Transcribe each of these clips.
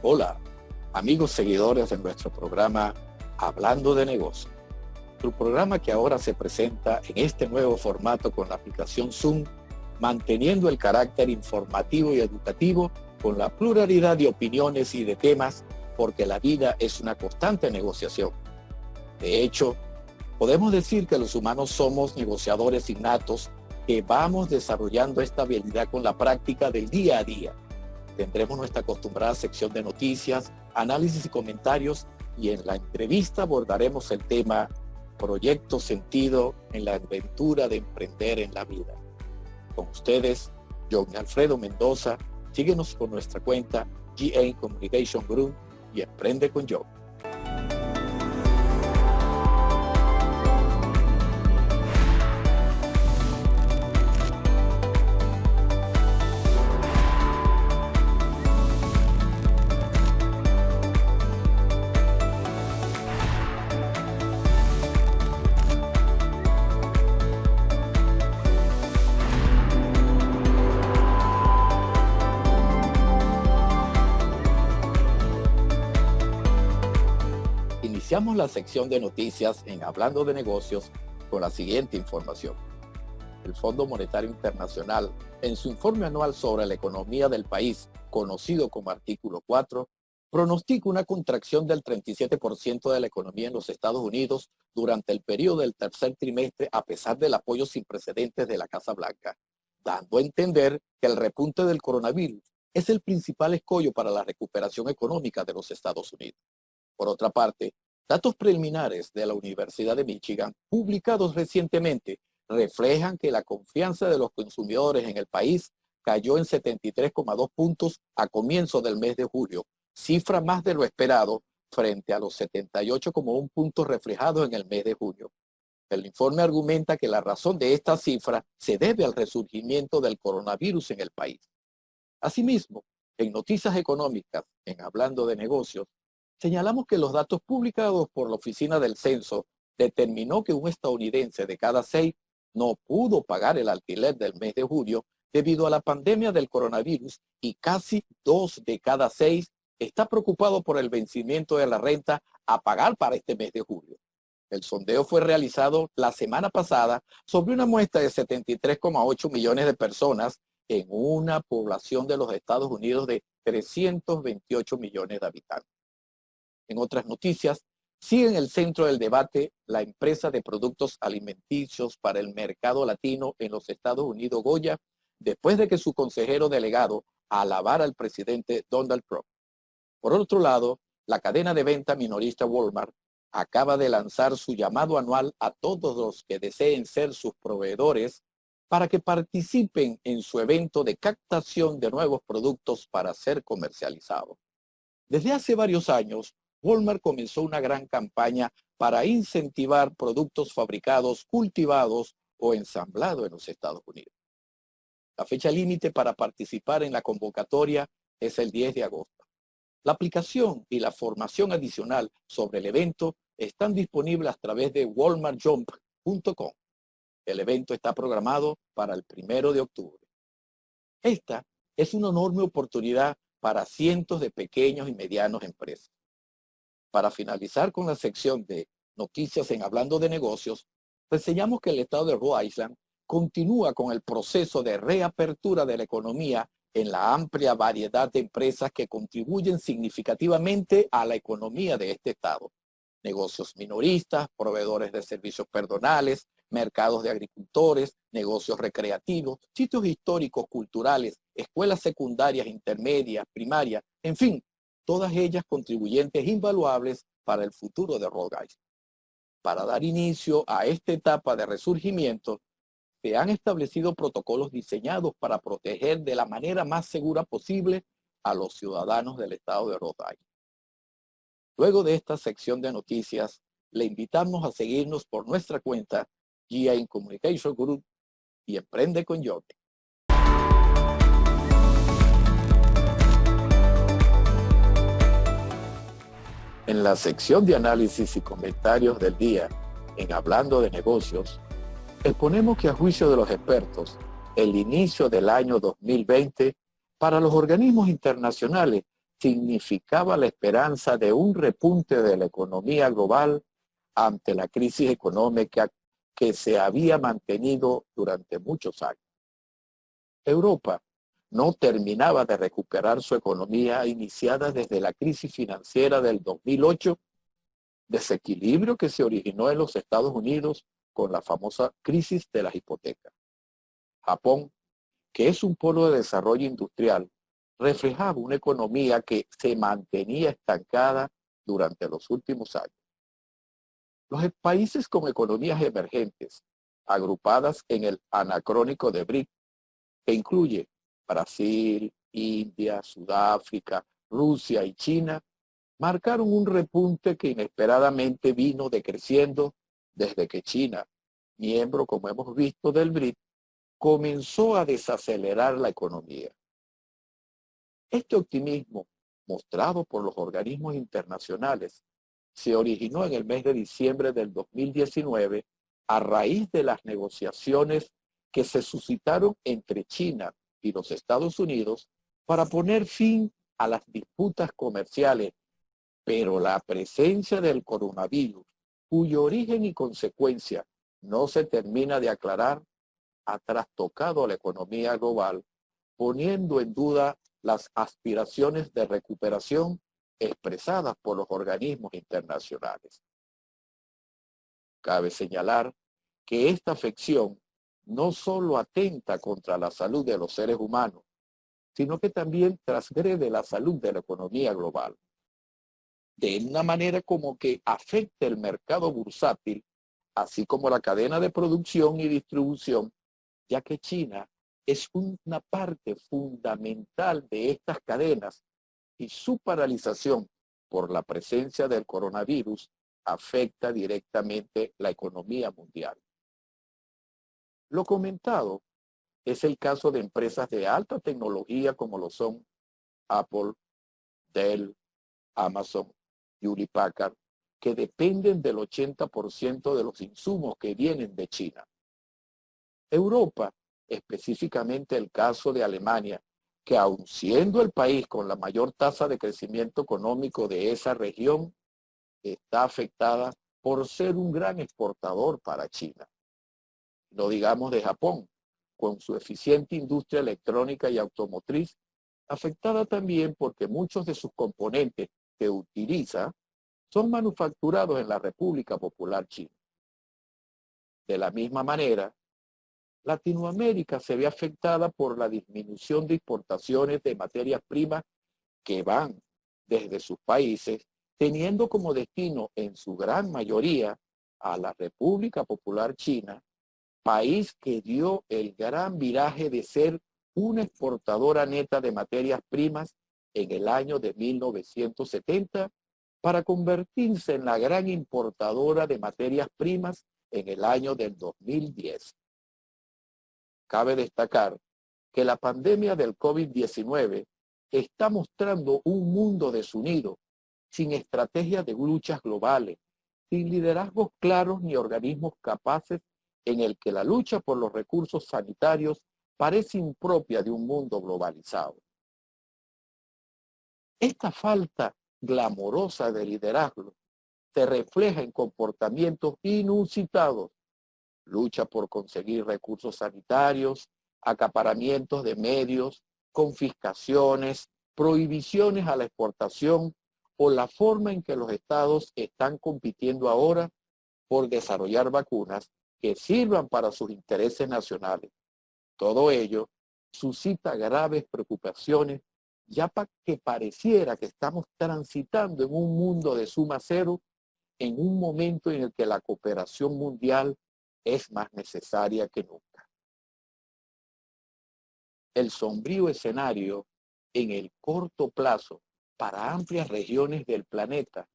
Hola, amigos seguidores de nuestro programa Hablando de Negocios. Tu programa que ahora se presenta en este nuevo formato con la aplicación Zoom, manteniendo el carácter informativo y educativo con la pluralidad de opiniones y de temas, porque la vida es una constante negociación. De hecho, podemos decir que los humanos somos negociadores innatos que vamos desarrollando esta habilidad con la práctica del día a día. Tendremos nuestra acostumbrada sección de noticias, análisis y comentarios, y en la entrevista abordaremos el tema Proyecto Sentido en la aventura de emprender en la vida. Con ustedes, John Alfredo Mendoza. Síguenos por nuestra cuenta GA Communication Group y Emprende con John. Iniciamos la sección de noticias en Hablando de Negocios con la siguiente información. El Fondo Monetario Internacional, en su informe anual sobre la economía del país, conocido como Artículo 4, pronostica una contracción del 37% de la economía en los Estados Unidos durante el periodo del tercer trimestre, a pesar del apoyo sin precedentes de la Casa Blanca, dando a entender que el repunte del coronavirus es el principal escollo para la recuperación económica de los Estados Unidos. Por otra parte, datos preliminares de la Universidad de Michigan, publicados recientemente, reflejan que la confianza de los consumidores en el país cayó en 73,2 puntos a comienzo del mes de julio, cifra más de lo esperado frente a los 78,1 puntos reflejados en el mes de junio. El informe argumenta que la razón de esta cifra se debe al resurgimiento del coronavirus en el país. Asimismo, en Noticias Económicas, en Hablando de Negocios, señalamos que los datos publicados por la Oficina del Censo determinó que un estadounidense de cada 6 no pudo pagar el alquiler del mes de julio debido a la pandemia del coronavirus, y casi 2 de cada 6 está preocupado por el vencimiento de la renta a pagar para este mes de julio. El sondeo fue realizado la semana pasada sobre una muestra de 73,8 millones de personas en una población de los Estados Unidos de 328 millones de habitantes. En otras noticias, sigue en el centro del debate la empresa de productos alimenticios para el mercado latino en los Estados Unidos, Goya, después de que su consejero delegado alabara al presidente Donald Trump. Por otro lado, la cadena de venta minorista Walmart acaba de lanzar su llamado anual a todos los que deseen ser sus proveedores para que participen en su evento de captación de nuevos productos para ser comercializados. Desde hace varios años, Walmart comenzó una gran campaña para incentivar productos fabricados, cultivados o ensamblados en los Estados Unidos. La fecha límite para participar en la convocatoria es el 10 de agosto. La aplicación y la formación adicional sobre el evento están disponibles a través de walmartjump.com. El evento está programado para el 1 de octubre. Esta es una enorme oportunidad para cientos de pequeños y medianos empresas. Para finalizar con la sección de noticias en Hablando de Negocios, reseñamos que el estado de Rhode Island continúa con el proceso de reapertura de la economía en la amplia variedad de empresas que contribuyen significativamente a la economía de este estado. Negocios minoristas, proveedores de servicios personales, mercados de agricultores, negocios recreativos, sitios históricos, culturales, escuelas secundarias, intermedias, primarias, en fin, todas ellas contribuyentes invaluables para el futuro de Rhode Island. Para dar inicio a esta etapa de resurgimiento, se han establecido protocolos diseñados para proteger de la manera más segura posible a los ciudadanos del estado de Rhode Island. Luego de esta sección de noticias, le invitamos a seguirnos por nuestra cuenta GA Communication Group y Emprende con John. En la sección de análisis y comentarios del día, en Hablando de Negocios, exponemos que a juicio de los expertos, el inicio del año 2020 para los organismos internacionales significaba la esperanza de un repunte de la economía global ante la crisis económica que se había mantenido durante muchos años. Europa no terminaba de recuperar su economía iniciada desde la crisis financiera del 2008, desequilibrio que se originó en los Estados Unidos con la famosa crisis de las hipotecas. Japón, que es un polo de desarrollo industrial, reflejaba una economía que se mantenía estancada durante los últimos años. Los países con economías emergentes, agrupadas en el anacrónico de BRIC, que incluye Brasil, India, Sudáfrica, Rusia y China, marcaron un repunte que inesperadamente vino decreciendo desde que China, miembro, como hemos visto, del BRIC, comenzó a desacelerar la economía. Este optimismo, mostrado por los organismos internacionales, se originó en el mes de diciembre del 2019 a raíz de las negociaciones que se suscitaron entre China y los Estados Unidos para poner fin a las disputas comerciales, pero la presencia del coronavirus, cuyo origen y consecuencia no se termina de aclarar, ha trastocado la economía global, poniendo en duda las aspiraciones de recuperación expresadas por los organismos internacionales. Cabe señalar que esta afección no solo atenta contra la salud de los seres humanos, sino que también transgrede la salud de la economía global, de una manera como que afecta el mercado bursátil, así como la cadena de producción y distribución, ya que China es una parte fundamental de estas cadenas y su paralización por la presencia del coronavirus afecta directamente la economía mundial. Lo comentado es el caso de empresas de alta tecnología como lo son Apple, Dell, Amazon, Hewlett Packard, que dependen del 80% de los insumos que vienen de China. Europa, específicamente el caso de Alemania, que aun siendo el país con la mayor tasa de crecimiento económico de esa región, está afectada por ser un gran exportador para China. No digamos de Japón, con su eficiente industria electrónica y automotriz, afectada también porque muchos de sus componentes que utiliza son manufacturados en la República Popular China. De la misma manera, Latinoamérica se ve afectada por la disminución de exportaciones de materias primas que van desde sus países, teniendo como destino en su gran mayoría a la República Popular China, país que dio el gran viraje de ser una exportadora neta de materias primas en el año de 1970 para convertirse en la gran importadora de materias primas en el año del 2010. Cabe destacar que la pandemia del COVID-19 está mostrando un mundo desunido, sin estrategias de luchas globales, sin liderazgos claros ni organismos capaces, en el que la lucha por los recursos sanitarios parece impropia de un mundo globalizado. Esta falta glamorosa de liderazgo se refleja en comportamientos inusitados: lucha por conseguir recursos sanitarios, acaparamientos de medios, confiscaciones, prohibiciones a la exportación o la forma en que los estados están compitiendo ahora por desarrollar vacunas que sirvan para sus intereses nacionales. Todo ello suscita graves preocupaciones, ya que pareciera que estamos transitando en un mundo de suma cero, en un momento en el que la cooperación mundial es más necesaria que nunca. El sombrío escenario en el corto plazo para amplias regiones del planeta,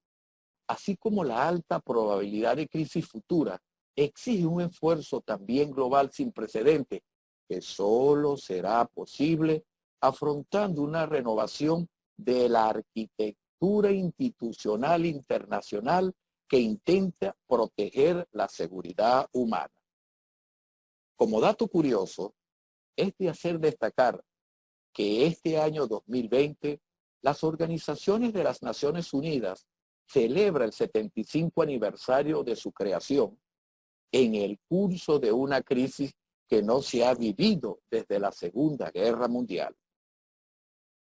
así como la alta probabilidad de crisis futura, exige un esfuerzo también global sin precedentes, que solo será posible afrontando una renovación de la arquitectura institucional internacional que intenta proteger la seguridad humana. Como dato curioso, es de hacer destacar que este año 2020 Las organizaciones de las Naciones Unidas celebran el 75 aniversario de su creación en el curso de una crisis que no se ha vivido desde la Segunda Guerra Mundial.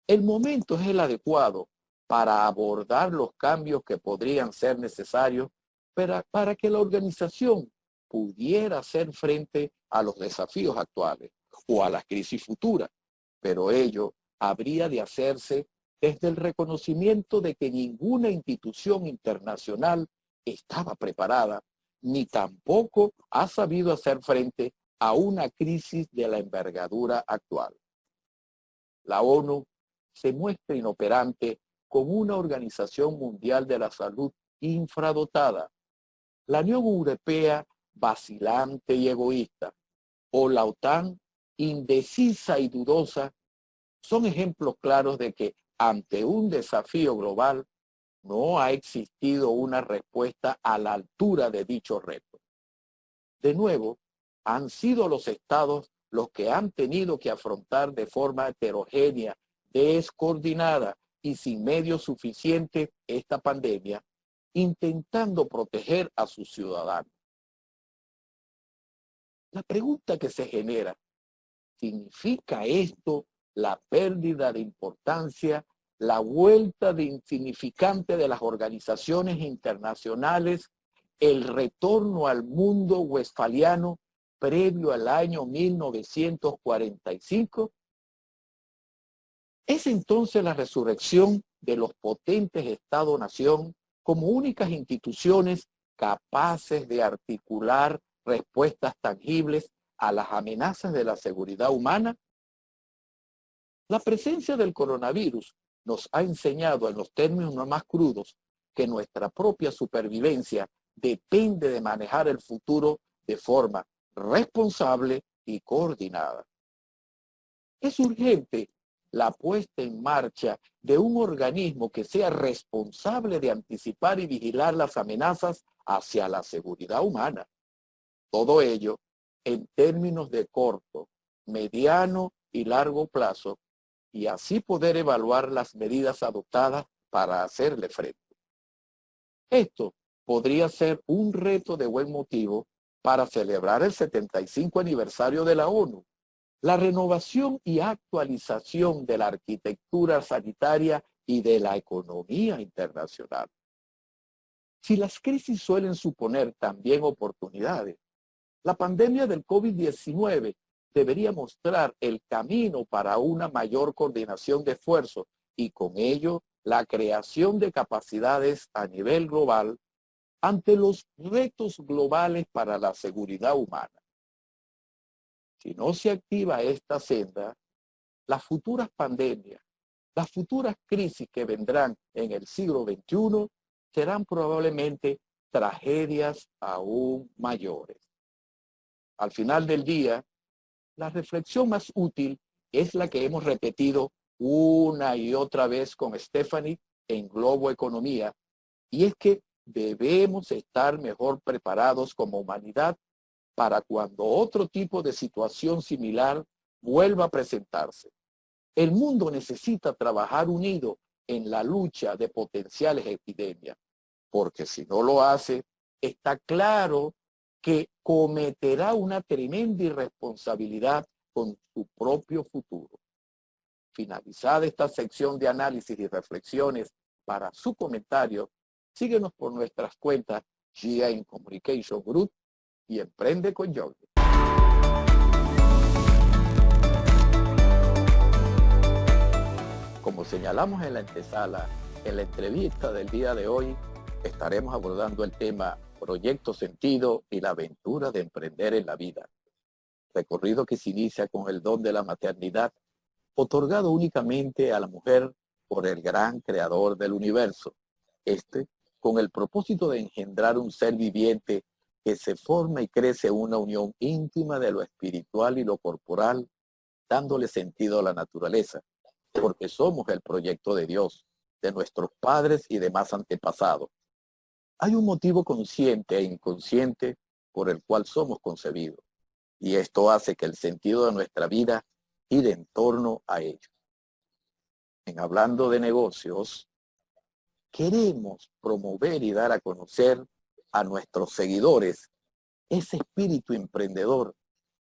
El momento es el adecuado para abordar los cambios que podrían ser necesarios para que la organización pudiera hacer frente a los desafíos actuales o a las crisis futuras, pero ello habría de hacerse desde el reconocimiento de que ninguna institución internacional estaba preparada, ni tampoco ha sabido hacer frente a una crisis de la envergadura actual. La ONU se muestra inoperante como una organización mundial de la salud infradotada, la Unión Europea vacilante y egoísta, o la OTAN indecisa y dudosa, son ejemplos claros de que ante un desafío global no ha existido una respuesta a la altura de dicho reto. De nuevo, han sido los estados los que han tenido que afrontar de forma heterogénea, descoordinada y sin medios suficientes esta pandemia, intentando proteger a sus ciudadanos. La pregunta que se genera, ¿significa esto la pérdida de importancia, la vuelta de insignificante de las organizaciones internacionales, el retorno al mundo westfaliano previo al año 1945? ¿Es entonces la resurrección de los potentes Estado-nación como únicas instituciones capaces de articular respuestas tangibles a las amenazas de la seguridad humana? La presencia del coronavirus nos ha enseñado en los términos más crudos que nuestra propia supervivencia depende de manejar el futuro de forma responsable y coordinada. Es urgente la puesta en marcha de un organismo que sea responsable de anticipar y vigilar las amenazas hacia la seguridad humana. Todo ello en términos de corto, mediano y largo plazo, y así poder evaluar las medidas adoptadas para hacerle frente. Esto podría ser un reto de buen motivo para celebrar el 75 aniversario de la ONU, la renovación y actualización de la arquitectura sanitaria y de la economía internacional. Si las crisis suelen suponer también oportunidades, la pandemia del COVID-19 debería mostrar el camino para una mayor coordinación de esfuerzos y con ello la creación de capacidades a nivel global ante los retos globales para la seguridad humana. Si no se activa esta senda, las futuras pandemias, las futuras crisis que vendrán en el siglo XXI serán probablemente tragedias aún mayores. Al final del día, la reflexión más útil es la que hemos repetido una y otra vez con Stephanie en Globo Economía, y es que debemos estar mejor preparados como humanidad para cuando otro tipo de situación similar vuelva a presentarse. El mundo necesita trabajar unido en la lucha de potenciales epidemias, porque si no lo hace, está claro que cometerá una tremenda irresponsabilidad con su propio futuro. Finalizada esta sección de análisis y reflexiones, para su comentario, síguenos por nuestras cuentas GIA Communication Group y Emprende con Jordi. Como señalamos en la antesala, en la entrevista del día de hoy estaremos abordando el tema Proyecto Sentido y la aventura de emprender en la vida. Recorrido que se inicia con el don de la maternidad, otorgado únicamente a la mujer por el gran creador del universo. Con el propósito de engendrar un ser viviente que se forma y crece en una unión íntima de lo espiritual y lo corporal, dándole sentido a la naturaleza, porque somos el proyecto de Dios, de nuestros padres y demás antepasados. Hay un motivo consciente e inconsciente por el cual somos concebidos, y esto hace que el sentido de nuestra vida gire en torno a ellos. en Hablando de Negocios, queremos promover y dar a conocer a nuestros seguidores ese espíritu emprendedor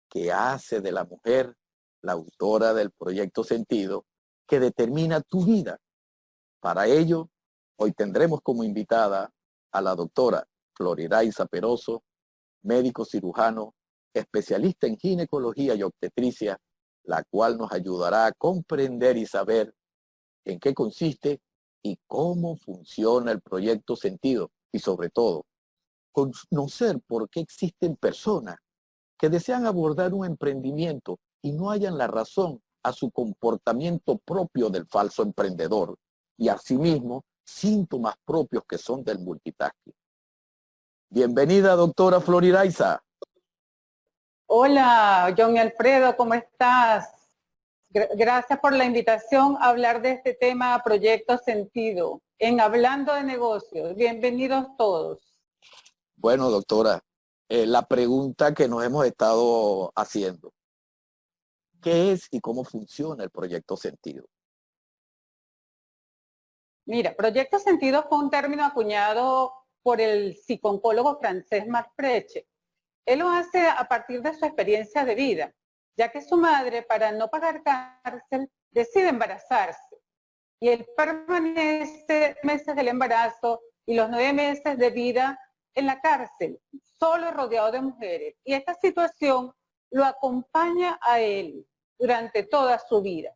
que hace de la mujer la autora del proyecto Sentido que determina tu vida. Para ello, hoy tendremos como invitada a la doctora Floriraiza Peroso, médico cirujano, especialista en ginecología y obstetricia, la cual nos ayudará a comprender y saber en qué consiste y cómo funciona el proyecto Sentido y sobre todo, conocer por qué existen personas que desean abordar un emprendimiento y no hallan la razón a su comportamiento propio del falso emprendedor y asimismo síntomas propios que son del multitasking. Bienvenida, doctora Floriraiza. Hola, John Alfredo, ¿cómo estás? Gracias por la invitación a hablar de este tema, Proyecto Sentido, en Hablando de Negocios. Bienvenidos todos. Bueno, doctora, la pregunta que nos hemos estado haciendo, ¿qué es y cómo funciona el Proyecto Sentido? Mira, Proyecto Sentido fue un término acuñado por el psicooncólogo francés Marc Freche. Él lo hace a partir de su experiencia de vida, ya que su madre, para no pagar cárcel, decide embarazarse. Y él permanece meses del embarazo y los 9 meses de vida en la cárcel, solo rodeado de mujeres. Y esta situación lo acompaña a él durante toda su vida.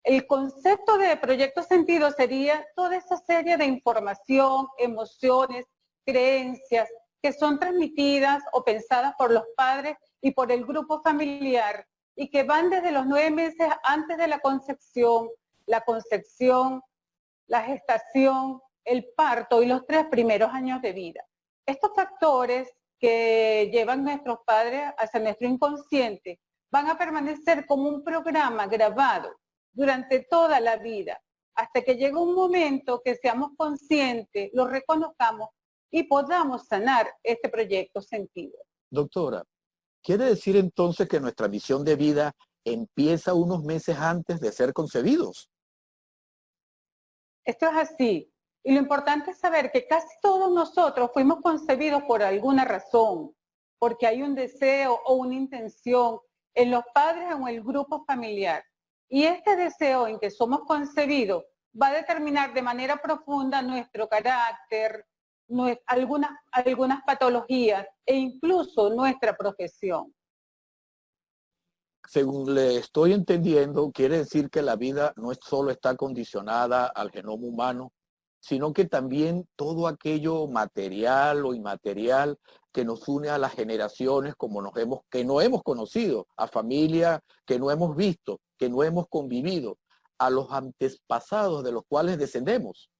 El concepto de Proyecto Sentido sería toda esa serie de información, emociones, creencias que son transmitidas o pensadas por los padres y por el grupo familiar y que van desde los 9 meses antes de la concepción, la gestación, el parto y los 3 primeros años de vida. Estos factores que llevan nuestros padres hacia nuestro inconsciente van a permanecer como un programa grabado durante toda la vida, hasta que llegue un momento que seamos conscientes, lo reconozcamos y podamos sanar este proyecto Sentido. Doctora, ¿quiere decir entonces que nuestra misión de vida empieza unos meses antes de ser concebidos? Esto es así. Y lo importante es saber que casi todos nosotros fuimos concebidos por alguna razón, porque hay un deseo o una intención en los padres o en el grupo familiar. Y este deseo en que somos concebidos va a determinar de manera profunda nuestro carácter, algunas patologías e incluso nuestra profesión. Según le estoy entendiendo, quiere decir que la vida no solo está condicionada al genoma humano, sino que también todo aquello material o inmaterial que nos une a las generaciones que no hemos conocido, a familia que no hemos visto, que no hemos convivido, a los antepasados de los cuales descendemos.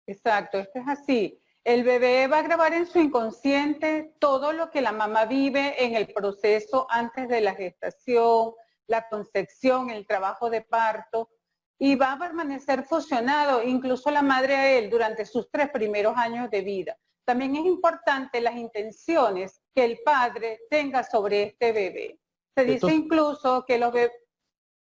Exacto, esto es así. El bebé va a grabar en su inconsciente todo lo que la mamá vive en el proceso antes de la gestación, la concepción, el trabajo de parto, y va a permanecer fusionado incluso la madre a él durante sus 3 primeros años de vida. También es importante las intenciones que el padre tenga sobre este bebé. Se dice Entonces, incluso que los bebés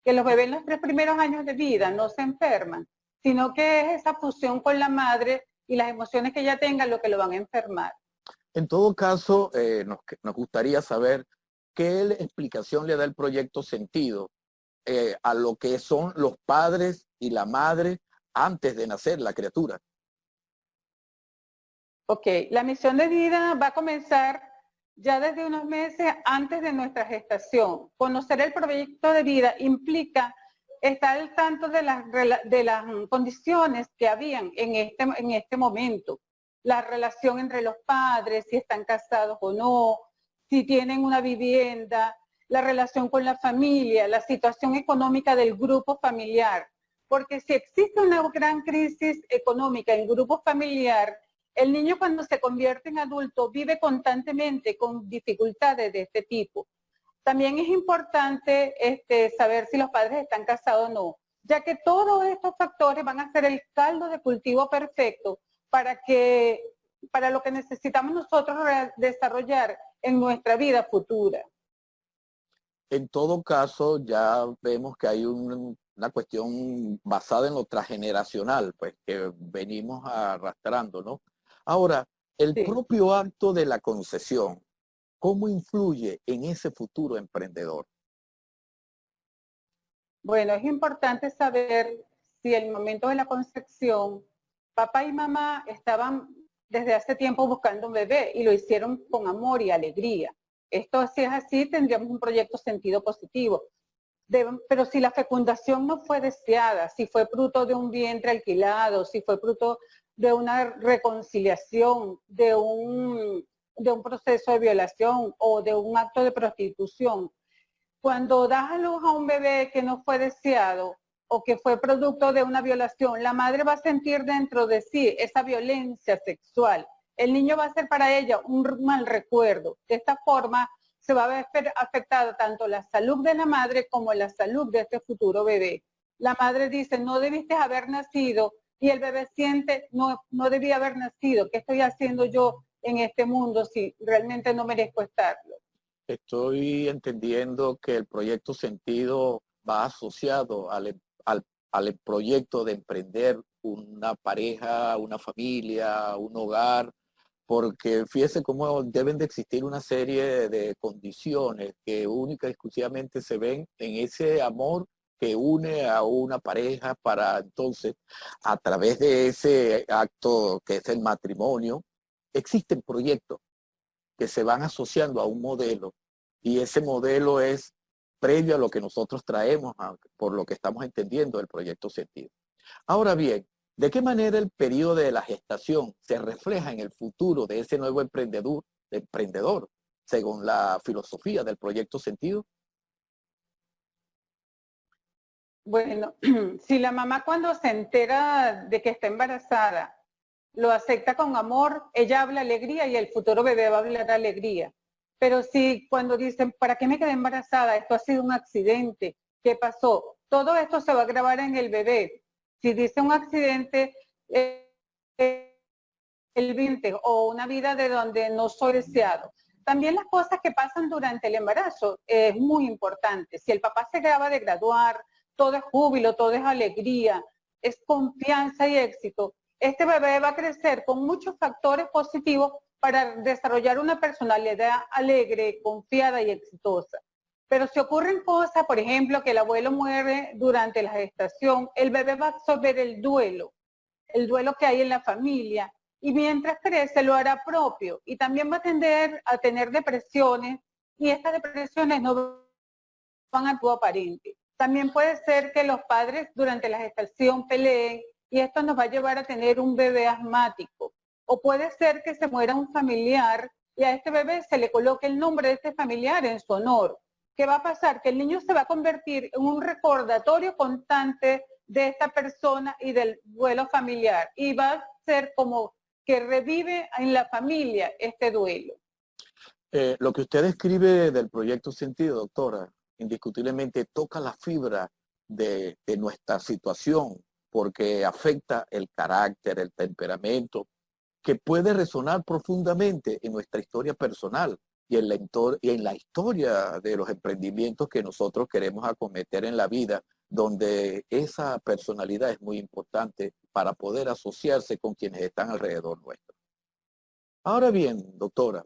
en los 3 primeros años de vida no se enferman, sino que es esa fusión con la madre y las emociones que ella tenga lo que lo van a enfermar. en todo caso, nos gustaría saber qué explicación le da el proyecto Sentido a lo que son los padres y la madre antes de nacer la criatura. Ok, la misión de vida va a comenzar ya desde unos meses antes de nuestra gestación. Conocer el proyecto de vida implica estar al tanto de las condiciones que habían en este momento. La relación entre los padres, si están casados o no, si tienen una vivienda, la relación con la familia, la situación económica del grupo familiar. Porque si existe una gran crisis económica en grupo familiar, el niño cuando se convierte en adulto vive constantemente con dificultades de este tipo. También es importante saber si los padres están casados o no, ya que todos estos factores van a ser el caldo de cultivo perfecto para lo que necesitamos nosotros desarrollar en nuestra vida futura. En todo caso, ya vemos que hay una cuestión basada en lo transgeneracional, pues que venimos arrastrando, ¿no? Ahora, el Sí. propio acto de la concesión, ¿cómo influye en ese futuro emprendedor? Bueno, es importante saber si el momento de la concepción, papá y mamá estaban desde hace tiempo buscando un bebé y lo hicieron con amor y alegría. Esto, si es así, tendríamos un proyecto sentido positivo. Pero si la fecundación no fue deseada, si fue fruto de un vientre alquilado, si fue fruto de una reconciliación, de un proceso de violación o de un acto de prostitución, cuando das a luz a un bebé que no fue deseado o que fue producto de una violación, la madre va a sentir dentro de sí esa violencia sexual. El niño va a ser para ella un mal recuerdo. De esta forma se va a ver afectada tanto la salud de la madre como la salud de este futuro bebé. La madre dice, no debiste haber nacido, y el bebé siente, no debía haber nacido. ¿Qué estoy haciendo yo en este mundo si realmente no merezco estarlo? Estoy entendiendo que el proyecto Sentido va asociado al proyecto de emprender una pareja, una familia, un hogar, porque fíjese cómo deben de existir una serie de condiciones que única y exclusivamente se ven en ese amor que une a una pareja para entonces, a través de ese acto que es el matrimonio, existen proyectos que se van asociando a un modelo y ese modelo es previo a lo que nosotros traemos, por lo que estamos entendiendo del proyecto Sentido. Ahora bien, ¿de qué manera el periodo de la gestación se refleja en el futuro de ese nuevo emprendedor según la filosofía del proyecto Sentido? Bueno, si la mamá cuando se entera de que está embarazada lo acepta con amor, ella habla alegría y el futuro bebé va a hablar alegría. Pero si cuando dicen, ¿para qué me quedé embarazada? Esto ha sido un accidente. ¿Qué pasó? Todo esto se va a grabar en el bebé. Si dice un accidente, el 20 o una vida de donde no soy deseado. También las cosas que pasan durante el embarazo es muy importante. Si el papá se acaba de graduar, todo es júbilo, todo es alegría, es confianza y éxito. Este bebé va a crecer con muchos factores positivos para desarrollar una personalidad alegre, confiada y exitosa. Pero si ocurren cosas, por ejemplo, que el abuelo muere durante la gestación, el bebé va a absorber el duelo que hay en la familia, y mientras crece lo hará propio y también va a tender a tener depresiones, y estas depresiones no van a tu aparente. También puede ser que los padres durante la gestación peleen y esto nos va a llevar a tener un bebé asmático. O puede ser que se muera un familiar y a este bebé se le coloque el nombre de este familiar en su honor. ¿Qué va a pasar? Que el niño se va a convertir en un recordatorio constante de esta persona y del duelo familiar. Y va a ser como que revive en la familia este duelo. Lo que usted escribe del proyecto Sentido, doctora, indiscutiblemente toca la fibra de nuestra situación porque afecta el carácter, el temperamento, que puede resonar profundamente en nuestra historia personal y en la historia de los emprendimientos que nosotros queremos acometer en la vida, donde esa personalidad es muy importante para poder asociarse con quienes están alrededor nuestro. Ahora bien, doctora,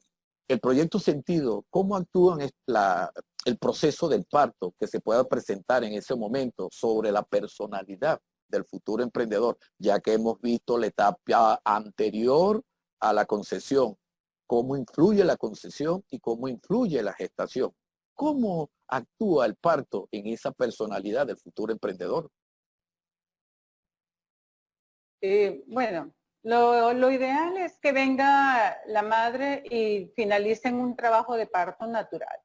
el proyecto Sentido, ¿cómo actúa el proceso del parto que se pueda presentar en ese momento sobre la personalidad del futuro emprendedor, ya que hemos visto la etapa anterior a la concepción, cómo influye la concepción y cómo influye la gestación? ¿Cómo actúa el parto en esa personalidad del futuro emprendedor? Bueno, lo ideal es que venga la madre y finalicen un trabajo de parto natural.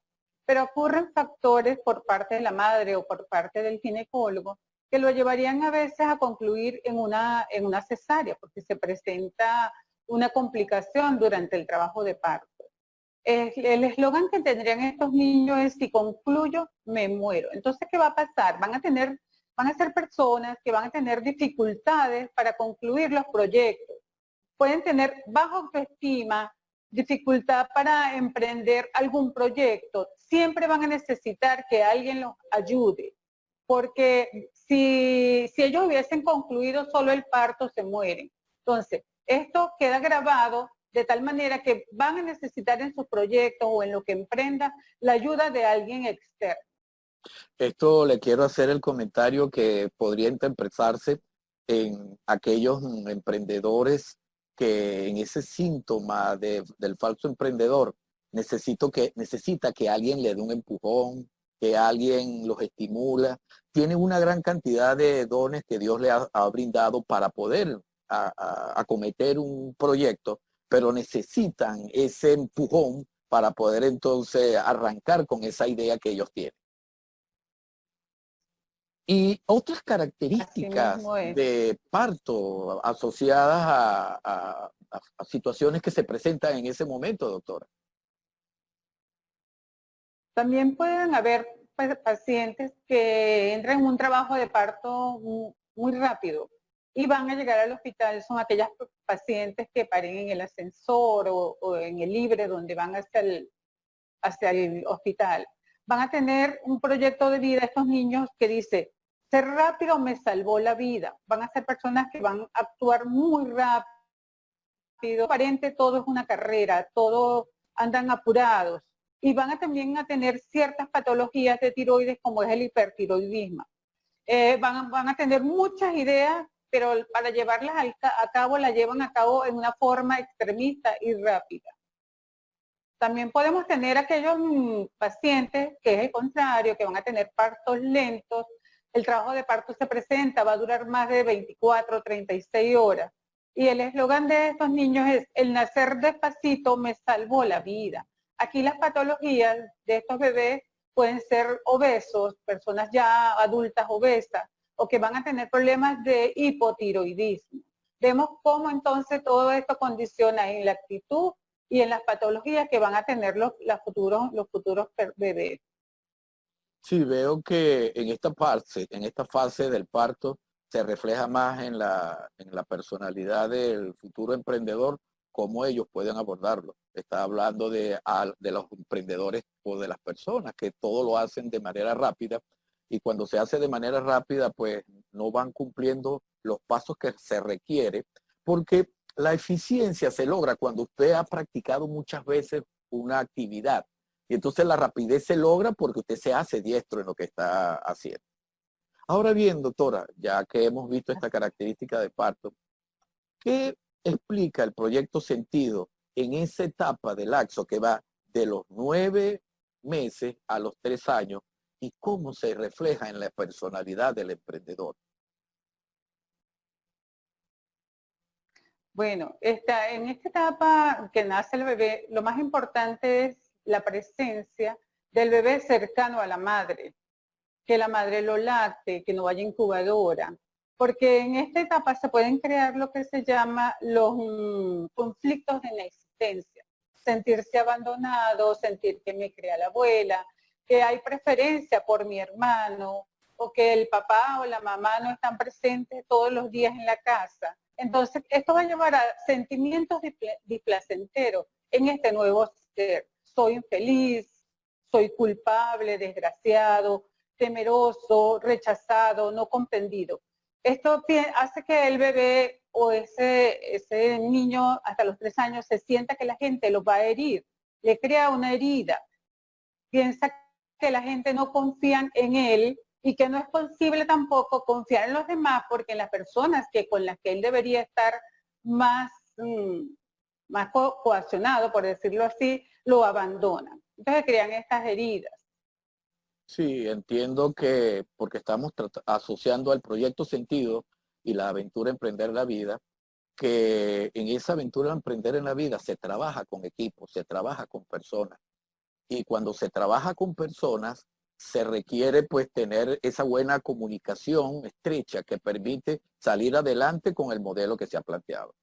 Pero ocurren factores por parte de la madre o por parte del ginecólogo que lo llevarían a veces a concluir en una cesárea, porque se presenta una complicación durante el trabajo de parto. El eslogan que tendrían estos niños es: si concluyo, me muero. Entonces, ¿qué va a pasar? Van a ser personas que van a tener dificultades para concluir los proyectos. Pueden tener baja autoestima, dificultad para emprender algún proyecto. Siempre van a necesitar que alguien los ayude, porque si ellos hubiesen concluido solo el parto, se mueren. Entonces, esto queda grabado de tal manera que van a necesitar en sus proyectos o en lo que emprendan la ayuda de alguien externo. Esto le quiero hacer el comentario que podría interpretarse en aquellos emprendedores que en ese síntoma del falso emprendedor necesita que alguien le dé un empujón, que alguien los estimula. Tienen una gran cantidad de dones que Dios le ha brindado para poder acometer un proyecto, pero necesitan ese empujón para poder entonces arrancar con esa idea que ellos tienen. Y otras características de parto asociadas a situaciones que se presentan en ese momento, doctora. También pueden haber pacientes que entran en un trabajo de parto muy rápido y van a llegar al hospital. Son aquellas pacientes que paren en el ascensor o en el libre donde van hacia el hospital. Van a tener un proyecto de vida estos niños que dice, ser rápido me salvó la vida. Van a ser personas que van a actuar muy rápido. Aparente todo es una carrera, todo andan apurados. Y van a también a tener ciertas patologías de tiroides como es el hipertiroidismo. Van a tener muchas ideas, pero para llevarlas a cabo, las llevan a cabo en una forma extremista y rápida. También podemos tener aquellos pacientes que es el contrario, que van a tener partos lentos. El trabajo de parto se presenta, va a durar más de 24, 36 horas. Y el eslogan de estos niños es, el nacer despacito me salvó la vida. Aquí las patologías de estos bebés pueden ser obesos, personas ya adultas obesas, o que van a tener problemas de hipotiroidismo. Vemos cómo entonces todo esto condiciona en la actitud y en las patologías que van a tener los futuros bebés. Sí, veo que en esta fase del parto, se refleja más en la personalidad del futuro emprendedor, cómo ellos pueden abordarlo. Está hablando de los emprendedores o de las personas que todo lo hacen de manera rápida, y cuando se hace de manera rápida, pues no van cumpliendo los pasos que se requiere, porque la eficiencia se logra cuando usted ha practicado muchas veces una actividad. Y entonces la rapidez se logra porque usted se hace diestro en lo que está haciendo. Ahora bien, doctora, ya que hemos visto esta característica de parto, ¿qué explica el proyecto Sentido en esa etapa del laxo que va de los 9 meses a los 3 años y cómo se refleja en la personalidad del emprendedor? Bueno, en esta etapa que nace el bebé, lo más importante es la presencia del bebé cercano a la madre, que la madre lo lacte, que no vaya incubadora, porque en esta etapa se pueden crear lo que se llama los conflictos de inexistencia, sentirse abandonado, sentir que me cría la abuela, que hay preferencia por mi hermano, o que el papá o la mamá no están presentes todos los días en la casa. Entonces, esto va a llevar a sentimientos displacenteros en este nuevo ser. Soy infeliz, soy culpable, desgraciado, temeroso, rechazado, no comprendido. Esto hace que el bebé o ese niño hasta los 3 años se sienta que la gente lo va a herir, le crea una herida, piensa que la gente no confía en él y que no es posible tampoco confiar en los demás porque las personas con las que él debería estar más coaccionado, por decirlo así, lo abandonan. Entonces crean estas heridas. Sí, entiendo que porque estamos asociando al proyecto Sentido y la aventura Emprender la Vida, que en esa aventura Emprender en la Vida se trabaja con equipos, se trabaja con personas. Y cuando se trabaja con personas, se requiere pues tener esa buena comunicación estrecha que permite salir adelante con el modelo que se ha planteado.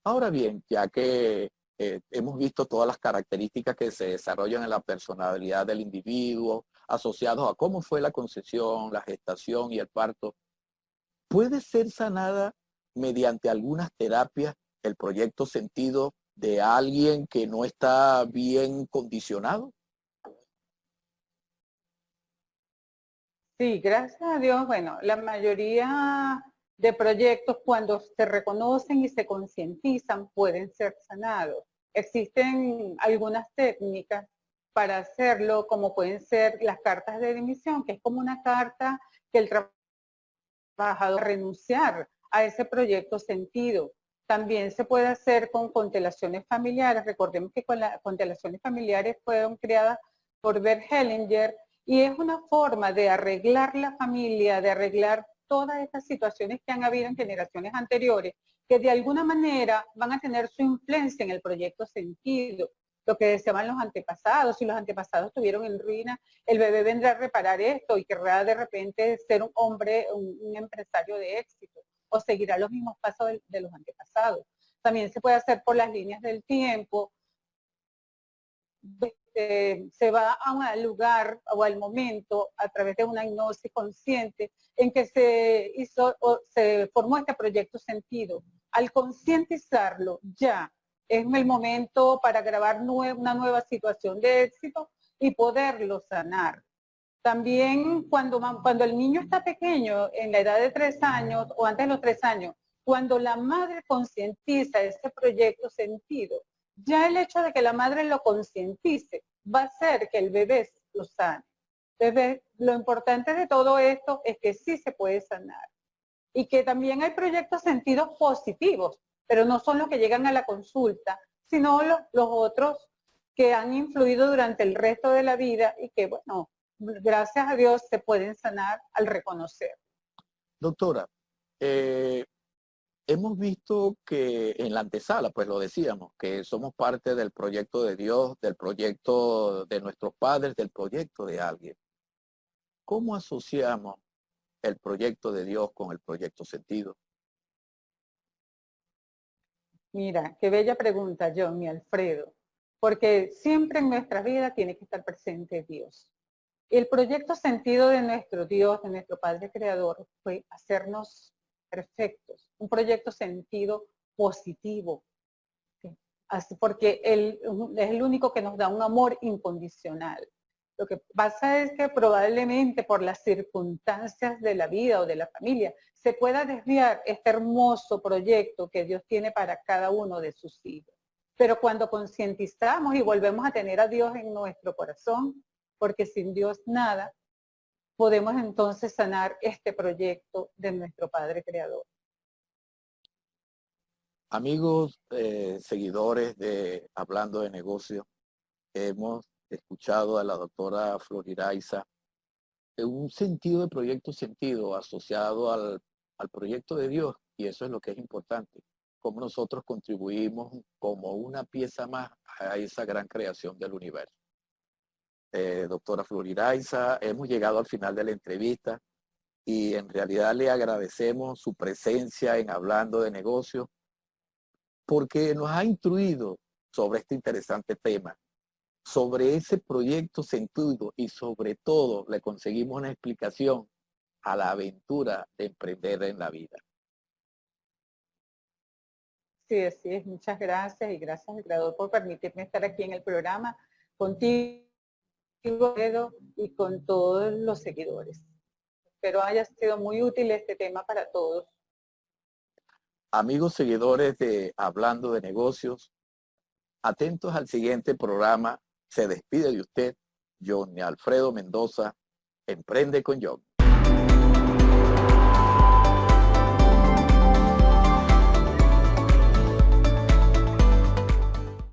Ahora bien, ya que hemos visto todas las características que se desarrollan en la personalidad del individuo, asociados a cómo fue la concepción, la gestación y el parto, ¿puede ser sanada mediante algunas terapias el proyecto Sentido de alguien que no está bien condicionado? Sí, gracias a Dios, bueno, la mayoría de proyectos cuando se reconocen y se concientizan pueden ser sanados. Existen algunas técnicas para hacerlo, como pueden ser las cartas de dimisión, que es como una carta que el trabajador renunciar a ese proyecto sentido. También se puede hacer con constelaciones familiares. Recordemos que con las constelaciones familiares fueron creadas por Bert Hellinger y es una forma de arreglar la familia, de arreglar todas estas situaciones que han habido en generaciones anteriores, que de alguna manera van a tener su influencia en el proyecto sentido. Lo que deseaban los antepasados, si los antepasados estuvieron en ruina, el bebé vendrá a reparar esto y querrá de repente ser un hombre, un empresario de éxito, o seguirá los mismos pasos de los antepasados. También se puede hacer por las líneas del tiempo, se va a un lugar o al momento a través de una hipnosis consciente en que se hizo o se formó este proyecto sentido. Al concientizarlo ya es el momento para grabar una nueva situación de éxito y poderlo sanar. También cuando el niño está pequeño, en la edad de 3 años o antes de los 3 años, cuando la madre concientiza ese proyecto sentido, ya el hecho de que la madre lo concientice va a hacer que el bebé lo sane. Entonces, lo importante de todo esto es que sí se puede sanar y que también hay proyectos sentidos positivos, pero no son los que llegan a la consulta, sino los otros que han influido durante el resto de la vida y que, bueno, gracias a Dios se pueden sanar al reconocer. Doctora, hemos visto que en la antesala, pues lo decíamos, que somos parte del proyecto de Dios, del proyecto de nuestros padres, del proyecto de alguien. ¿Cómo asociamos el proyecto de Dios con el proyecto sentido? Mira, qué bella pregunta, John y Alfredo, porque siempre en nuestra vida tiene que estar presente Dios. El proyecto sentido de nuestro Dios, de nuestro Padre Creador, fue hacernos perfectos, un proyecto sentido positivo, ¿sí? Así, porque Él es el único que nos da un amor incondicional. Lo que pasa es que probablemente por las circunstancias de la vida o de la familia se pueda desviar este hermoso proyecto que Dios tiene para cada uno de sus hijos. Pero cuando concientizamos y volvemos a tener a Dios en nuestro corazón, porque sin Dios nada, podemos entonces sanar este proyecto de nuestro Padre Creador. Amigos, seguidores de Hablando de Negocios, hemos escuchado a la doctora Floriraisa un sentido de proyecto sentido asociado al proyecto de Dios, y eso es lo que es importante, cómo nosotros contribuimos como una pieza más a esa gran creación del universo. Doctora Floriraisa, hemos llegado al final de la entrevista y en realidad le agradecemos su presencia en Hablando de Negocios porque nos ha instruido sobre este interesante tema, sobre ese proyecto sentido y sobre todo le conseguimos una explicación a la aventura de emprender en la vida. Sí, así es. Muchas gracias y gracias al Creador por permitirme estar aquí en el programa contigo y con todos los seguidores. Espero haya sido muy útil este tema para todos. Amigos seguidores de Hablando de Negocios, atentos al siguiente programa. Se despide de usted, John Alfredo Mendoza, Emprende con John.